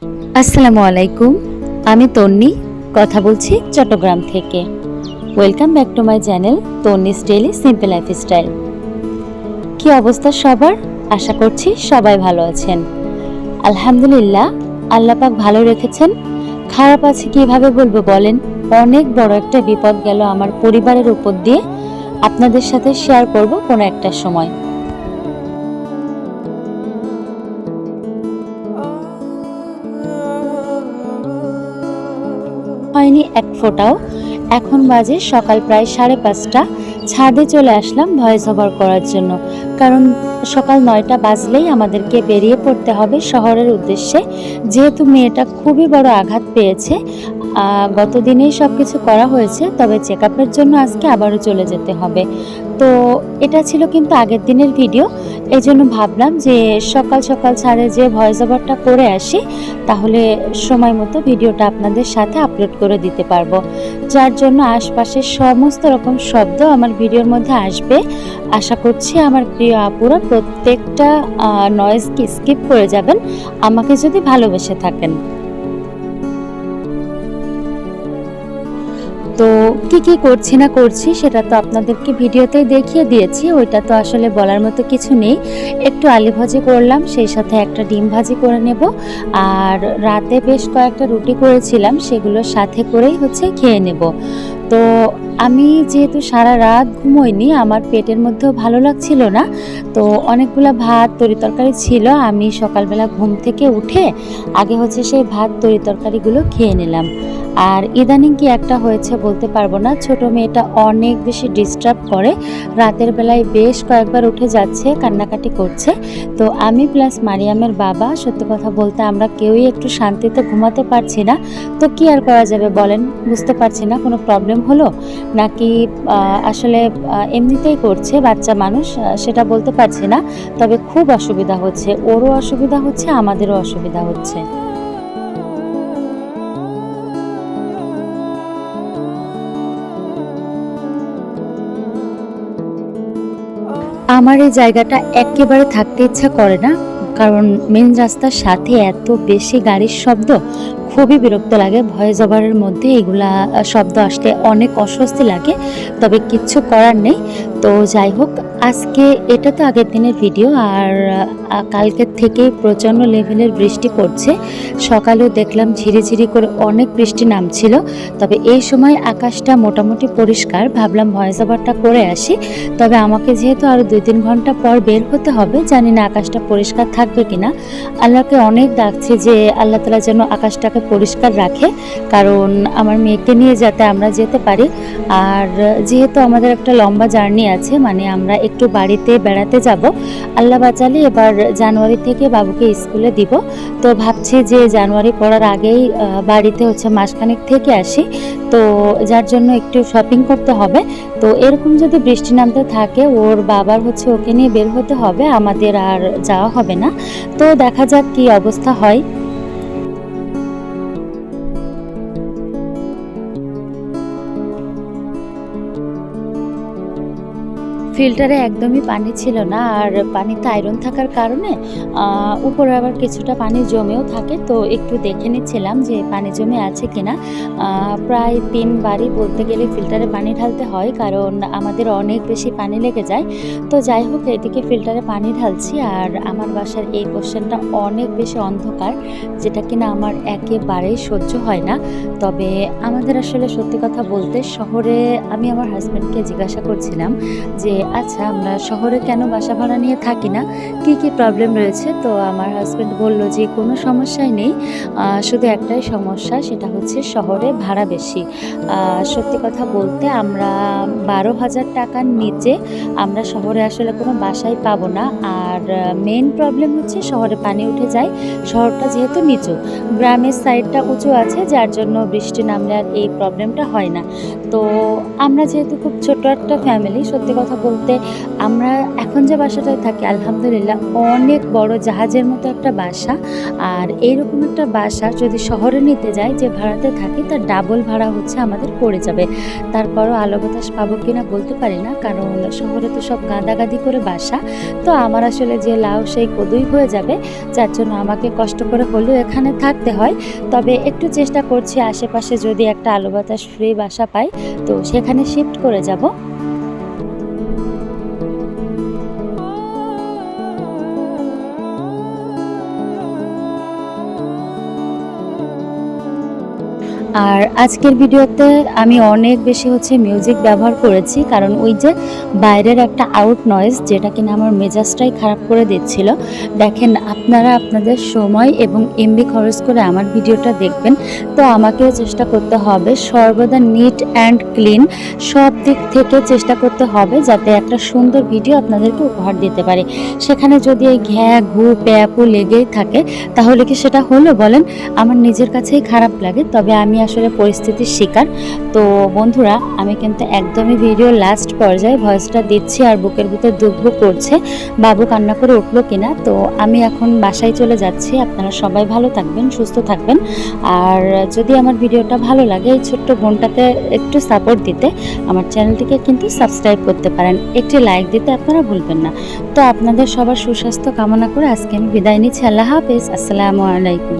আসসালামু আলাইকুম। আমি তন্নি কথা বলছি চট্টগ্রাম থেকে। Welcome back to my channel Tonni's daily simple lifestyle. কি অবস্থা সবার? আশা করছি সবাই ভালো আছেন। আলহামদুলিল্লাহ, আল্লাহ পাক ভালো রেখেছেন। খারাপ আছে কিভাবে বলবো বলেন? অনেক বড় একটা বিপদ গেল আমার পরিবারের উপর দিয়ে। আপনাদের সাথে শেয়ার করব কোনো একটা সময়। হয়নি এক ফোঁটাও। এখন বাজে সকাল প্রায় 5:30। ছাদে চলে আসলাম ভয়েস ওভার করার জন্য, কারণ সকাল 9টা বাজলেই আমাদেরকে বেরিয়ে পড়তে হবে শহরের উদ্দেশ্যে। যেহেতু মেয়েটা খুবই বড় আঘাত পেয়েছে, গত দিনেই সব কিছু করা হয়েছে, তবে চেক আপের জন্য আজকে আবারও চলে যেতে হবে। তো এটা ছিল কিন্তু আগের দিনের ভিডিও, এই জন্য ভাবলাম যে সকাল সকাল ছাদে যে ভয়েস ওভারটা করে আসি, তাহলে সময় মতো ভিডিওটা আপনাদের সাথে আপলোড করে দিতে পারবো। যার জন্য আশপাশের সমস্ত রকম শব্দ আমার ভিডিওর মধ্যে আসবে। আশা করছি আমার প্রিয় আপুরা প্রত্যেকটা নয়েজকে স্কিপ করে যাবেন, আমাকে যদি ভালোবেসে থাকেন। তো কি করছি না করছি সেটা তো আপনাদেরকে ভিডিওতেই দেখিয়ে দিয়েছি, ওইটা তো আসলে বলার মতো কিছু নেই। একটু আলু ভাজি করলাম, সেই সাথে একটা ডিম ভাজি করে নেব, আর রাতে বেশ কয়েকটা রুটি করেছিলাম, সেগুলোর সাথে করেই খেয়ে নেব। তো আমি যেহেতু সারা রাত ঘুমোইনি, আমার পেটের মধ্যেও ভালো লাগছিল না, তো অনেকগুলো ভাত তরি তরকারি ছিল। আমি সকালবেলা ঘুম থেকে উঠে আগে সেই ভাত তরি তরকারিগুলো খেয়ে নিলাম। আর ইদানিং কি একটা হয়েছে বলতে পারবো না, ছোট মেয়েটা অনেক বেশি ডিস্টার্ব করে, রাতের বেলায় বেশ কয়েকবার উঠে যাচ্ছে, কান্নাকাটি করছে। তো আমি প্লাস মারিয়ামের বাবা, সত্যি কথা বলতে আমরা কেউই একটু শান্তিতে ঘুমাতে পারছি না। তো কি আর করা যাবে বলেন, বুঝতে পারছি না কোনো প্রবলেম হলো নাকি আসলে এমনিতেই করছে বাচ্চা মানুষ, সেটা বলতে পারছি না। তবে খুব অসুবিধা হচ্ছে, ওরও অসুবিধা হচ্ছে, আমাদেরও অসুবিধা হচ্ছে। আমার এই জায়গাটা একেবারে থাকতে ইচ্ছা করে না, কারণ মেন রাস্তার সাথে এত বেশি গাড়ির শব্দ, খুবই বিরক্ত লাগে। ভয়েস ওভারের মধ্যে এগুলা শব্দ আসলে অনেক অস্বস্তি লাগে, তবে কিচ্ছু করার নেই। তো যাই হোক, আজকে এটা তো আগের দিনের ভিডিও, আর কালকের থেকেই প্রচণ্ড লেভেলের বৃষ্টি পড়ছে। সকালেও দেখলাম ঝিরিঝিরি করে অনেক বৃষ্টি নামছিল, তবে এই সময় আকাশটা মোটামুটি পরিষ্কার। ভাবলাম ভয়েস ওভারটা করে আসি, তবে আমাকে যেহেতু আরও 2-3 ঘন্টা পর বের হতে হবে, জানি না আকাশটা পরিষ্কার থাকবে কিনা। আল্লাহকে অনেক ডাকছি যে আল্লাহ তাআলা যেন আকাশটাকে পরিষ্কার রাখে, কারণ আমার মেয়েকে নিয়ে যাতে আমরা যেতে পারি। আর যেহেতু আমাদের একটা লম্বা জার্নি আছে, মানে আমরা একটু বাড়িতে বেড়াতে যাব, আল্লাহ বাঁচালে এবার জানুয়ারি থেকে বাবুকে স্কুলে দিব। তো ভাবছি যে জানুয়ারি পড়ার আগেই বাড়িতে মাসখানেক থেকে আসি, তো যার জন্য একটু শপিং করতে হবে। তো এরকম যদি বৃষ্টি নামতে থাকে, ওর বাবার ওকে নিয়ে বের হতে হবে, আমাদের আর যাওয়া হবে না। তো দেখা যাক কি অবস্থা হয়। ফিল্টারে একদমই পানি ছিল না, আর পানিতে আয়রন থাকার কারণে উপরে আবার কিছুটা পানি জমেও থাকে। তো একটু দেখে নিচ্ছিলাম যে পানি জমে আছে কিনা। প্রায় 3 বারই বলতে গেলে ফিল্টারে পানি ঢালতে হয়, কারণ আমাদের অনেক বেশি পানি লেগে যায়। তো যাই হোক, এদিকে ফিল্টারে পানি ঢালছি, আর আমার বাসার এই পোর্শনটা অনেক বেশি অন্ধকার, যেটা কিনা আমার একেবারেই সহ্য হয় না। তবে আমাদের আসলে সত্যি কথা বলতে শহরে, আমি আমার হাজব্যান্ডকে জিজ্ঞাসা করছিলাম যে আচ্ছা আমরা শহরে কেন বাসা ভাড়া নিয়ে থাকি না, কি প্রবলেম রয়েছে। তো আমার হাজব্যান্ড বলল যে কোনো সমস্যাই নেই, শুধু একটাই সমস্যা, সেটা শহরে ভাড়া বেশি। সত্যি কথা বলতে আমরা 12,000 টাকার নিচে আমরা শহরে আসলে কোনো বাসাই পাবো না। আর মেন প্রবলেম শহরে পানি উঠে যায়, শহরটা যেহেতু নিচু, গ্রামের সাইডটা উঁচু আছে, যার জন্য বৃষ্টি নামলে আর এই প্রবলেমটা হয় না। তো আমরা যেহেতু খুব ছোট একটা ফ্যামিলি, সত্যি কথা বলতে বলতে আমরা এখন যে বাসাটায় থাকি আলহামদুলিল্লাহ অনেক বড় জাহাজের মতো একটা বাসা। আর এইরকম একটা বাসা যদি শহরে নিতে যাই, যে ভাড়াতে থাকি তার ডাবল ভাড়া হচ্ছে আমাদের পড়ে যাবে। তারপরও আলো বাতাস পাবো কিনা বলতে পারি না, কারণ শহরে তো সব গাদাগাদি করে বাসা। তো আমার আসলে যে লাউ সেই কদুই হয়ে যাবে, যার জন্য আমাকে কষ্ট করে হলেও এখানে থাকতে হয়। তবে একটু চেষ্টা করছি আশেপাশে যদি একটা আলো বাতাস ফ্রি বাসা পাই তো সেখানে শিফট করে যাব। আর আজকের ভিডিওতে আমি অনেক বেশি মিউজিক ব্যবহার করেছি, কারণ ওই যে বাইরের একটা আউট নয়েজ যেটা কিনা আমার মেজাজটাই খারাপ করে দিচ্ছিল। দেখেন, আপনারা আপনাদের সময় এবং এমবি খরচ করে আমার ভিডিওটা দেখবেন, তো আমাকেও চেষ্টা করতে হবে সর্বদা নিট অ্যান্ড ক্লিন সব দিক থেকে চেষ্টা করতে হবে, যাতে একটা সুন্দর ভিডিও আপনাদেরকে উপহার দিতে পারি। সেখানে যদি এই ঘ্যা ঘু প্যাপু লেগেই থাকে তাহলে কি সেটা হলো বলেন? আমার নিজের কাছেই খারাপ লাগে। তবে আমি আসলে পরিস্থিতির শিকার। তো বন্ধুরা, আমি কিন্তু একদমই ভিডিও লাস্ট পর্যায়ে ভয়েসটা দিচ্ছি, আর বুকের ভিতর দুঃখ করছে বাবু কান্না করে উঠলো কিনা। তো আমি এখন বাসায় চলে যাচ্ছি। আপনারা সবাই ভালো থাকবেন, সুস্থ থাকবেন। আর যদি আমার ভিডিওটা ভালো লাগে, এই ছোট্ট বোনটাকে একটু সাপোর্ট দিতে আমার চ্যানেলটিকে কিন্তু সাবস্ক্রাইব করতে পারেন, একটি লাইক দিতে আপনারা ভুলবেন না। তো আপনাদের সবার সুস্বাস্থ্য কামনা করে আজকে আমি বিদায় নিচ্ছি। আল্লাহ হাফেজ, আসসালামু আলাইকুম।